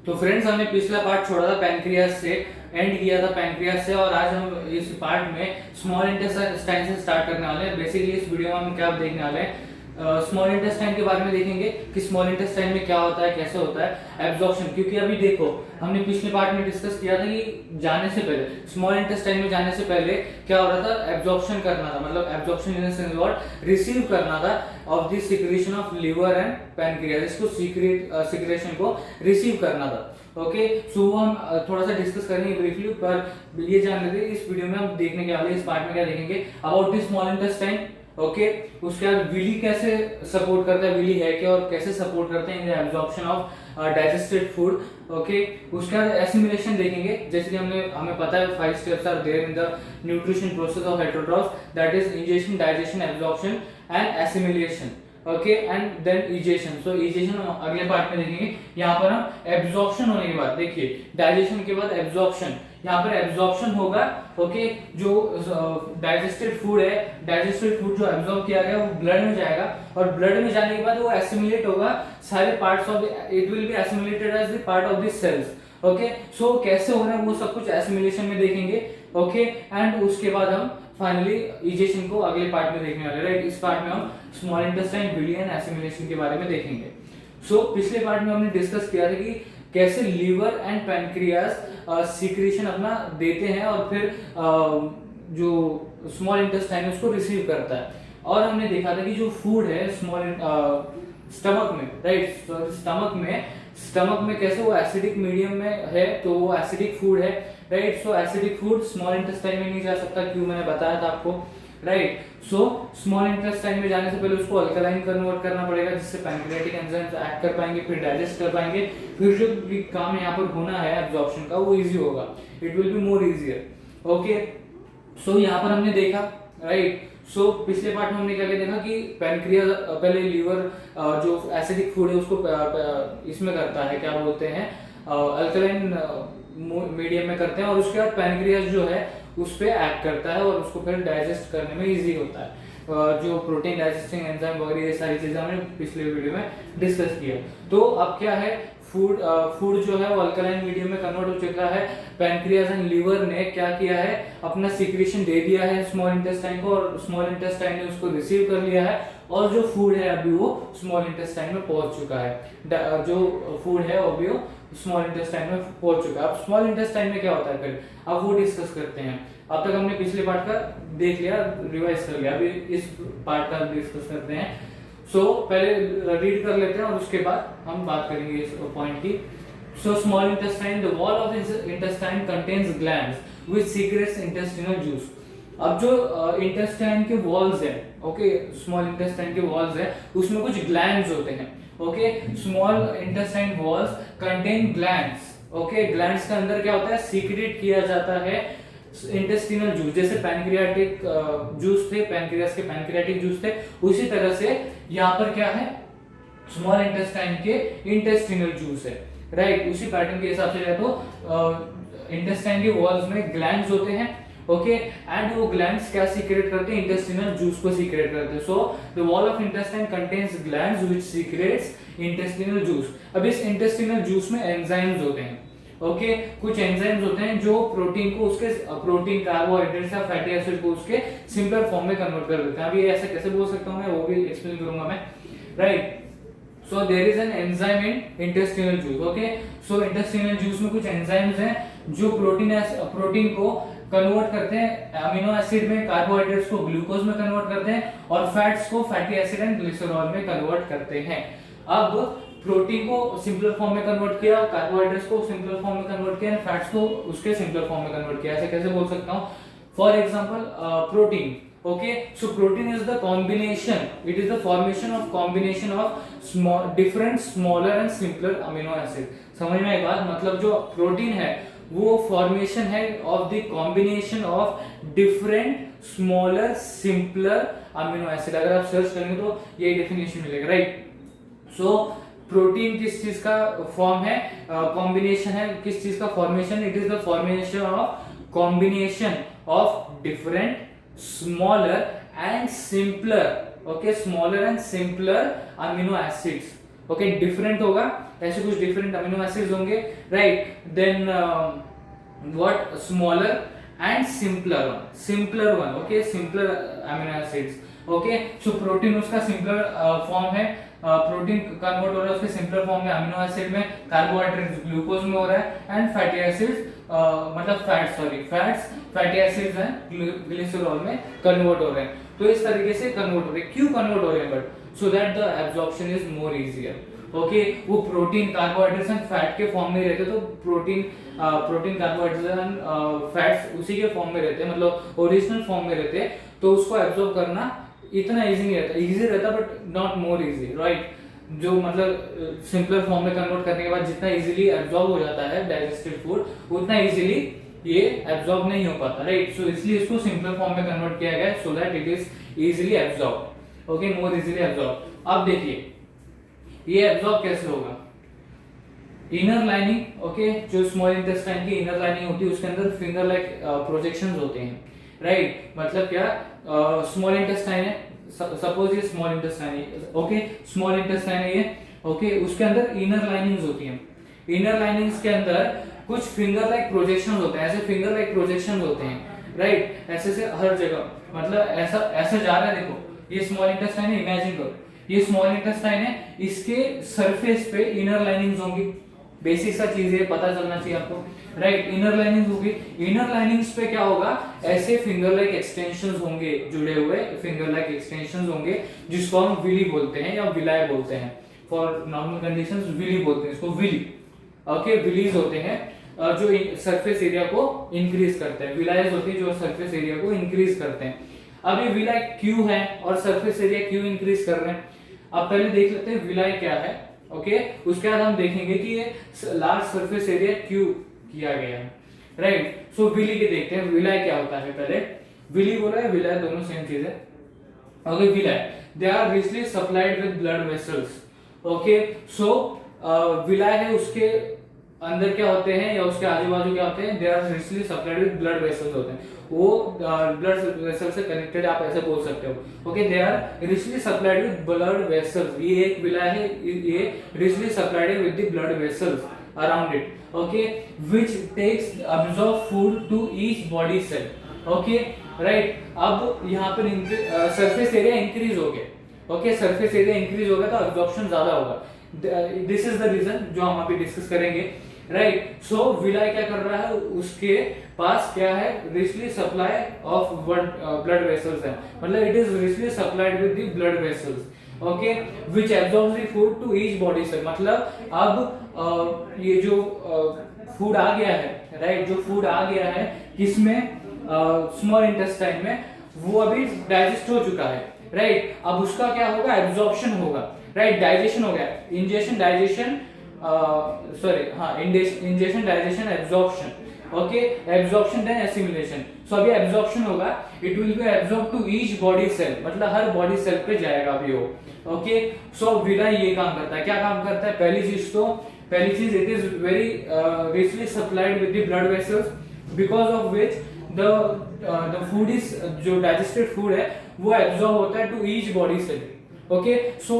तो फ्रेंड्स, हमने पिछला पार्ट छोड़ा था पैनक्रियास से, एंड किया था पैनक्रियास से, और आज हम इस पार्ट में स्मॉल इंटेस्टाइन से स्टार्ट करने वाले हैं। बेसिकली इस वीडियो में हम क्या देखने वाले हैं, स्मॉल इंटेस्टाइन के बारे में देखेंगे कि स्मॉल इंटेस्टाइन में क्या होता है, कैसे होता है एब्जॉर्प्शन। क्योंकि अभी देखो, हमने पिछले पार्ट में डिस्कस किया था कि जाने से पहले, स्मॉल इंटेस्टाइन में जाने से पहले क्या हो रहा था, एब्जॉर्प्शन करना था, मतलब absorption in the sense what, receive करना था of the secretion of liver and pancreas, इसको सिक्रेशन को रिसीव करना था। ओके, सो हम थोड़ा सा डिस्कस करेंगे ब्रीफली, पर ये जान लेते इस वीडियो में हम देखने के वाले, इस पार्ट में क्या देखेंगे about the small intestine. Okay, उसके बाद विली कैसे सपोर्ट करता है, विली है क्या और कैसे सपोर्ट करते हैं in the absorption of digested food. Okay, उसके बाद एसिमिलेशन देखेंगे, जैसे कि हमें पता है 5 steps are there in the nutrition process of heterotrophs, that is ingestion, digestion, absorption and assimilation. Okay, and then egestion. So egestion अगले पार्ट में देखेंगे। यहाँ पर हम एब्जॉर्प्शन होने के बाद, देखिए डाइजेशन के बाद एब्जॉर्प्शन, यहाँ पर एब्जॉर्प्शन होगा। ओके, जो डाइजेस्टेड फूड है, डाइजेस्टेड फूड जो एब्जॉर्ब किया गया वो ब्लड में जाएगा, और ब्लड में जाने के बाद वो एसिमिलेट होगा सारे parts of, it will be assimilated as the part of the cells. Okay, so कैसे हो रहा है वो सब कुछ एसिमिलेशन में देखेंगे। ओके, एंड उसके बाद हम फाइनली इजेशन को अगले पार्ट में देखने वाले, राइट। इस पार्ट में हम small intestine, villi and assimilation के बारे में देखेंगे। सो पिछले पार्ट में हमने डिस्कस किया था कि कैसे लीवर एंड पैनक्रियास सीक्रेशन अपना देते हैं और फिर जो स्मॉल इंटेस्टाइन उसको रिसीव करता है। और हमने देखा था कि जो फूड है स्मॉल स्टमक में, राइट, स्टमक में कैसे वो एसिडिक मीडियम में है, तो वो एसिडिक फूड है, right. So acidic food small intestine में नहीं जा सकता, क्यों, मैंने बताया था आपको, राइट। सो स्मॉल इंटेस्टाइन में जाने से पहले उसको अल्कलाइन कन्वर्ट करना पड़ेगा, जिससे पैनक्रियाटिक एंजाइम्स एक्ट कर पाएंगे, फिर डाइजेस्ट कर पाएंगे, फिर जो भी काम यहाँ पर होना है एब्जॉर्प्शन का वो इजी होगा, it will be more easier. Okay, so यहाँ पर हमने देखा, राइट। सो पिछले पार्ट में हमने क्या देखा कि पैनक्रियास पहले लीवर जो एसिडिक फूड है उसको इसमें करता है, क्या बोलते हैं, अल्कलाइन मीडियम में करते हैं, और उसके बाद पैनक्रियास जो है उस पे एक्ट करता है और उसको फिर डाइजेस्ट करने में इजी होता है। जो प्रोटीन डाइजेस्टिंग एंजाइम वगैरह ये सारी चीजें हमने पिछले वीडियो में डिस्कस किया। तो अब क्या है, फूड जो है वो अल्कलाइन मीडियम में कन्वर्ट हो चुका है। पैनक्रियास एंड लीवर ने क्या किया है, अपना सीक्रेशन दे दिया है स्मॉल इंटेस्टाइन को, और स्मॉल इंटेस्टाइन ने उसको रिसीव कर लिया है, और जो फूड है अभी वो स्मॉल इंटेस्टाइन में पहुंच चुका है। जो फूड है वो भी स्मॉल इंटेस्टाइन में पहुंच चुका है। अब स्मॉल इंटेस्टाइन में क्या होता है फिर, अब वो डिस्कस करते हैं। अब तक हमने पिछले पार्ट का देख लिया, रिवाइज कर लिया, अभी इस पार्ट का डिस्कस करते हैं। सो पहले रीड कर लेते हैं और उसके बाद हम बात करेंगे इस पॉइंट की। So small intestine, the wall of intestine contains glands which secrets intestinal juice. अब जो इंटेस्टाइन के वॉल्स है, ओके, स्मॉल इंटेस्टाइन के वॉल्स है, उसमें कुछ ग्लैंड्स होते हैं। Okay, small intestine walls contain glands. Okay, glands के अंदर क्या होता है, सीक्रेट किया जाता है इंटेस्टिनल जूस। जैसे पैनक्रियाटिक जूस थे, पैनक्रियास के पैनक्रियाटिक जूस थे, उसी तरह से यहाँ पर क्या है, स्मॉल इंटेस्टाइन के इंटेस्टिनल जूस है, राइट। उसी पैटर्न के हिसाब से तो इंटेस्टाइन के वॉल्स में ग्लैंड्स होते हैं। ओके, एंड वो ग्लैंड्स क्या सीक्रेट करते हैं, इंटेस्टिनल जूस को सीक्रेट करते हैं। So the wall of intestine contains glands which secrets intestinal juice. अब इस इंटेस्टिनल जूस में एंजाइम्स होते हैं। ओके, कुछ एंजाइम्स होते हैं जो प्रोटीन को उसके प्रोटीन, कार्बोहाइड्रेट्स या फैटी एसिड को उसके सिंपल फॉर्म में कन्वर्ट कर देते हैं। अभी ऐसे कैसे बोल सकता हूं मैं, वो भी एक्सप्लेन करूंगा मैं, right. So there is an enzyme in intestinal juice. Okay, so intestinal juice में कुछ एंजाइम्स हैं जो प्रोटीन को कन्वर्ट करते हैं अमीनो एसिड में, कार्बोहाइड्रेट्स को ग्लूकोज में कन्वर्ट करते हैं, और फैट्स को फैटी एसिड एंड ग्लिसरॉल में कन्वर्ट करते हैं। अब प्रोटीन को सिंपल फॉर्म में कन्वर्ट किया, कार्बोहाइड्रेट्स को सिंपल फॉर्म में कन्वर्ट किया, एंड फैट्स को उसके सिंपल फॉर्म में कन्वर्ट किया। ऐसे कैसे बोल सकता हूं, for example protein. Okay, so protein is the combination, it is the formation of combination of different smaller and simpler amino acid. समझ में आई बात, मतलब जो प्रोटीन है वो फॉर्मेशन है of the combination of different smaller simpler amino acid. अगर आप सर्च करेंगे तो ये डेफिनेशन मिलेगा, राइट। सो प्रोटीन किस चीज का फॉर्म है, कॉम्बिनेशन है, किस चीज का formation, it is the formation of combination of different smaller and simpler, okay, smaller and simpler amino acids. Okay, different होगा ऐसे कुछ डिफरेंट अमीनो एसिड्स होंगे, right. Then what, smaller and simpler one, okay, simpler amino acids, okay. So protein उसका simpler form है, protein convert हो रहा है उसके सिंपलर फॉर्म में अमीनो एसिड में, कार्बोहाइड्रेट ग्लूकोज में हो रहा है, एंड फैटी एसिड्स मतलब फैट्स फैटी एसिड्स हैं ग्लिसरॉल में कन्वर्ट हो रहे हैं। तो इस तरीके से कन्वर्ट हो रहे हैं। क्यों कन्वर्ट हो रहे हैं? But so that the absorption is more easier, okay. वो प्रोटीन, कार्बोहाइड्रेट्स एंड फैट के फॉर्म में रहते, तो प्रोटीन कार्बोहाइड्रेट्स एंड फैट्स उसी के फॉर्म में रहते हैं, मतलब ओरिजिनल फॉर्म में रहते हैं, तो उसको एब्जॉर्ब करना इतना इजी नहीं रहता, इजी रहता but not more easy, right. जो मतलब सिंपलर फॉर्म में कन्वर्ट करने के बाद जितना इजीली एब्जॉर्ब हो जाता है डाइजेस्टेड फूड, उतना इजीली ये एब्जॉर्ब नहीं हो पाता, राइट। सो इसलिए इसको सिंपलर फॉर्म में कन्वर्ट किया गया है, so that it is easily absorb, okay, more easily absorb. अब देखिए ये एब्जॉर्ब कैसे होगा। इनर लाइनिंग, ओके, जो स्मॉल इंटेस्टाइन की इनर लाइनिंग होती है उसके अंदर फिंगर लाइक प्रोजेक्शंस होते हैं, राइट। मतलब क्या, स्मॉल इंटेस्टाइन है, सपोज ये स्मॉल इंटेस्टाइन है, ओके, स्मॉल इंटेस्टाइन है ये, ओके। उसके अंदर इनर लाइनिंग्स होती हैं, इनर लाइनिंग्स के अंदर कुछ फिंगर लाइक प्रोजेक्शंस होते हैं, ऐसे फिंगर लाइक प्रोजेक्शंस होते हैं, राइट। ऐसे से हर जगह, मतलब ऐसा ऐसे जा रहा है, देखो ये स्मॉल इंटेस्टाइन है, इमेजिन करो ये स्मॉल इंटेस्टाइन है, इसके सरफेस पे इनर लाइनिंग्स होंगी, बेसिक सा चीज है, पता चलना चाहिए आपको, राइट। इनर लाइनिंग्स होगी, इनर लाइनिंग्स पे क्या होगा, ऐसे फिंगर लाइक एक्सटेंशंस होंगे, जुड़े हुए फिंगर लाइक एक्सटेंशंस होंगे, जिसको हम विली बोलते हैं या विलाय बोलते हैं। फॉर नॉर्मल कंडीशंस विली बोलते हैं इसको, विली, ओके। विलीज होते हैं जो सरफेस एरिया को इंक्रीज करते हैं, विलायज होती है जो सरफेस एरिया को इंक्रीज करते हैं। अब ये विलाय क्यों है और सरफेस एरिया क्यों इंक्रीज कर रहे हैं, अब पहले देख लेते हैं विलाय क्या है, ओके। उसके बाद हम देखेंगे कि ये लार्ज सरफेस एरिया क्यों किया गया है, राइट। सो विली के देखते हैं विलाय क्या होता है। पहले विली बोला है, विलाय दोनों सेम चीज है, okay. Villi, they are richly supplied with blood vessels, okay. So villi है, उसके अंदर क्या होते हैं या उसके आजू बाजू क्या होते हैं, they are richly supplied with blood vessels होते हैं, वो ब्लड वेसल से कनेक्टेड, आप ऐसे बोल सकते हो, okay. They are richly supplied with blood vessels, ये एक विलाय है, ये richly supplied with the blood vessels around it, okay, which takes absorb food to each body cell, okay, right. अब यहाँ पर सरफेस एरिया इंक्रीज हो गया, okay, surface area increase हो गया तो अब्जॉर्प्शन ज्यादा होगा, दिस इज द रीजन जो हम अभी डिस्कस करेंगे, राइट। सो विलाय क्या कर रहा है, उसके पास क्या है, richly supply of blood vessels है, मतलब it is richly supplied with the blood vessels, okay, which absorbs the food to each body cell. मतलब अब ये जो फूड आ गया है, राइट, जो फूड आ गया है किसमें, स्मॉल इंटेस्टाइन में, वो अभी डाइजेस्ट हो चुका है, राइट। अब उसका क्या होगा, एब्जॉर्प्शन होगा, राइट, डाइजेशन हो गया, ingestion digestion, ingestion digestion absorption, okay, absorption then assimilation. So अभी एब्जॉर्प्शन होगा, it will be absorb to each body cell, मतलब हर बॉडी सेल पे जाएगा अभी वो, ओके। सो विलाय ये काम करता है, क्या काम करता है, पहली चीज it is very richly supplied with the blood vessels, because of which the food is, जो डाइजेस्टेड फूड है वो एब्जॉर्ब होता है to each body cell, okay. So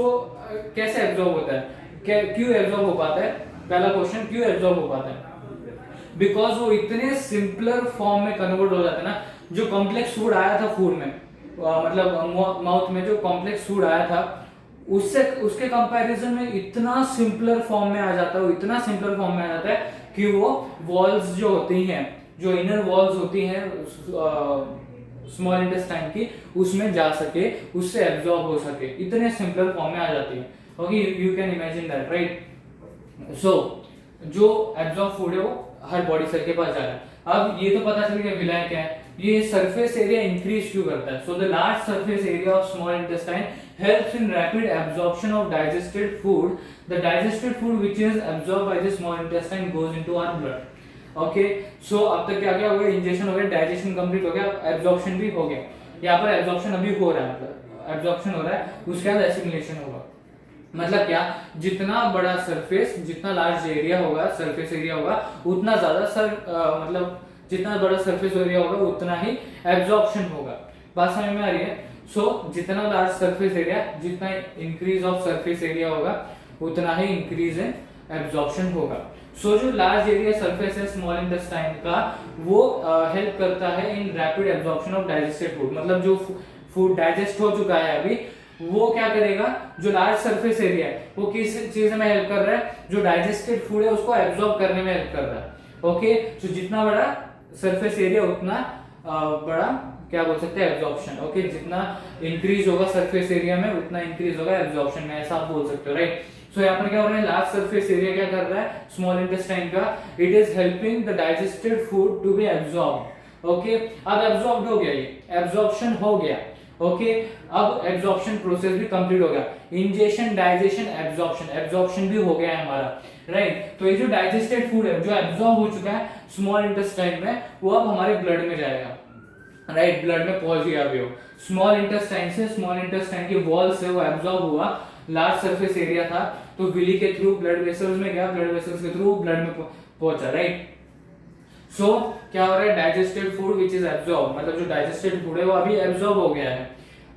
कैसे एब्जॉर्ब होता है, क्यों एब्जॉर्ब हो पाता है, पहला क्वेश्चन, क्यों एब्जॉर्ब हो पाता है, बिकॉज वो इतने सिंपलर फॉर्म में कन्वर्ट हो जाता है ना, जो कॉम्प्लेक्स फूड आया था फूड में, मतलब माउथ में जो कॉम्प्लेक्स फूड आया था, उससे उसके कंपैरिजन में इतना सिंपलर फॉर्म में आ जाता है, वो इतना सिंपलर फॉर्म में आ जाता है कि वो वॉल्स जो होती हैं, जो इनर वॉल्स होती हैं स्मॉल इंटेस्टाइन की, उसमें जा सके, उससे एब्जॉर्ब हो सके, इतने सिंपलर फॉर्म में आ जाती है, okay. You can imagine that, right. So जो एब्जॉर्ब फूड है वो हर बॉडी सेल के पास जा रहा है। अब ये तो पता चल गया विलाय क्या है, ये सरफेस एरिया इंक्रीज क्यों करता है। So the large surface area of small intestine helps in rapid absorption of digested food. The digested food which is absorbed by the small intestine goes into our blood. Okay, so अब तक क्या क्या हो गया, injection हो गया, digestion complete हो गया, एब्जॉर्प्शन भी हो गया, यहाँ पर एब्जॉर्प्शन अभी हो रहा है, मतलब एब्जॉर्प्शन हो रहा है, उसके बाद एसिमिलेशन होगा। मतलब क्या, जितना बड़ा सरफेस, जितना लार्ज एरिया होगा, सरफेस एरिया होगा, उतना ज्यादा मतलब जितना बड़ा सरफेस एरिया होगा उतना ही एब्जॉर्प्शन होगा। बात समझ में आ रही है। सो जितना लार्ज सरफेस एरिया, जितना इंक्रीज ऑफ सरफेस एरिया होगा उतना ही इंक्रीज है एब्जॉर्प्शन होगा। सो जो लार्ज एरिया सरफेस है स्मॉल इंटेस्टाइन का, वो हेल्प करता है in rapid absorption of digested food. मतलब जो फूड डाइजेस्ट हो चुका है अभी, वो क्या करेगा, जो लार्ज सरफेस एरिया है वो किस चीज में हेल्प कर रहा है, जो डाइजेस्टेड फूड है उसको एब्जॉर्ब करने में हेल्प कर रहा है। ओके, तो जितना बड़ा सरफेस एरिया उतना बड़ा क्या बोल सकते हैं, एब्जॉर्प्शन। ओके, जितना इंक्रीज होगा सरफेस एरिया में उतना इंक्रीज होगा एब्जॉर्प्शन में, ऐसा आप बोल सकते हो, राइट। सो यहाँ पर क्या हो रहा है, लार्ज सरफेस एरिया क्या कर रहा है स्मॉल इंटेस्टाइन का, it is helping the digested food to be absorb. Okay, अब एब्जॉर्ब हो गया, ये एब्जॉर्प्शन हो गया। ओके, अब एब्जॉर्प्शन प्रोसेस भी कंप्लीट हो गया, इंजेशन, डाइजेशन, एब्जॉर्प्शन, एब्जॉर्प्शन भी हो गया है हमारा, राइट। तो ये जो डाइजेस्टेड फूड है जो एब्जॉर्ब हो चुका है स्मॉल इंटेस्टाइन में, वो अब हमारे ब्लड में जाएगा, राइट, ब्लड में पहुंच गया अभी वो स्मॉल इंटेस्टाइन से, स्मॉल इंटेस्टाइन की वॉल से वो एब्जॉर्ब हुआ, लार्ज सरफेस एरिया था तो विली के थ्रू ब्लड वेसल्स में गया, ब्लड वेसल्स के थ्रू ब्लड में पहुंचा, राइट। सो क्या हो रहा है, digested food which is absorb, मतलब जो डाइजेस्टेड फूड है वो अभी एब्जॉर्ब हो गया है।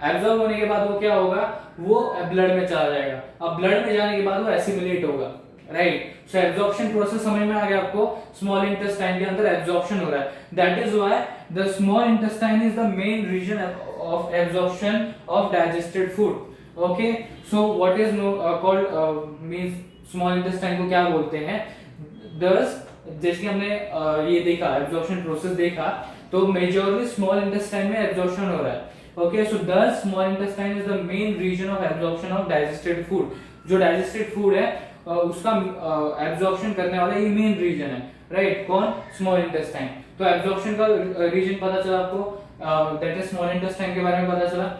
एब्जॉर्ब होने के बाद वो क्या होगा, वो ब्लड में चला जाएगा। अब ब्लड में जाने के बाद वो एसिमिलेट होगा, राइट। सो एब्जॉर्प्शन प्रोसेस समझ में आ गया आपको, स्मॉल इंटेस्टाइन के अंदर एब्जॉर्प्शन हो रहा है। That is why the small intestine is the main reason of absorption of digested food. Okay, so what is called means small intestine को क्या बोलते हैं, दस जैसे हमने ये देखा एब्जॉर्प्शन प्रोसेस देखा, तो मेजरली स्मॉल इंटेस्टाइन में एब्जॉर्प्शन हो रहा है। Okay, so this small intestine is the main reason of absorption of digested food. जो डाइजेस्टेड फूड है उसका एब्जॉर्प्शन करने वाला ये मेन रीजन है, राइट। कौन, स्मॉल इंटेस्टाइन। तो एब्जॉर्प्शन का रीजन पता चला आपको, दैट इज स्मॉल इंटेस्टाइन के बारे में पता चला।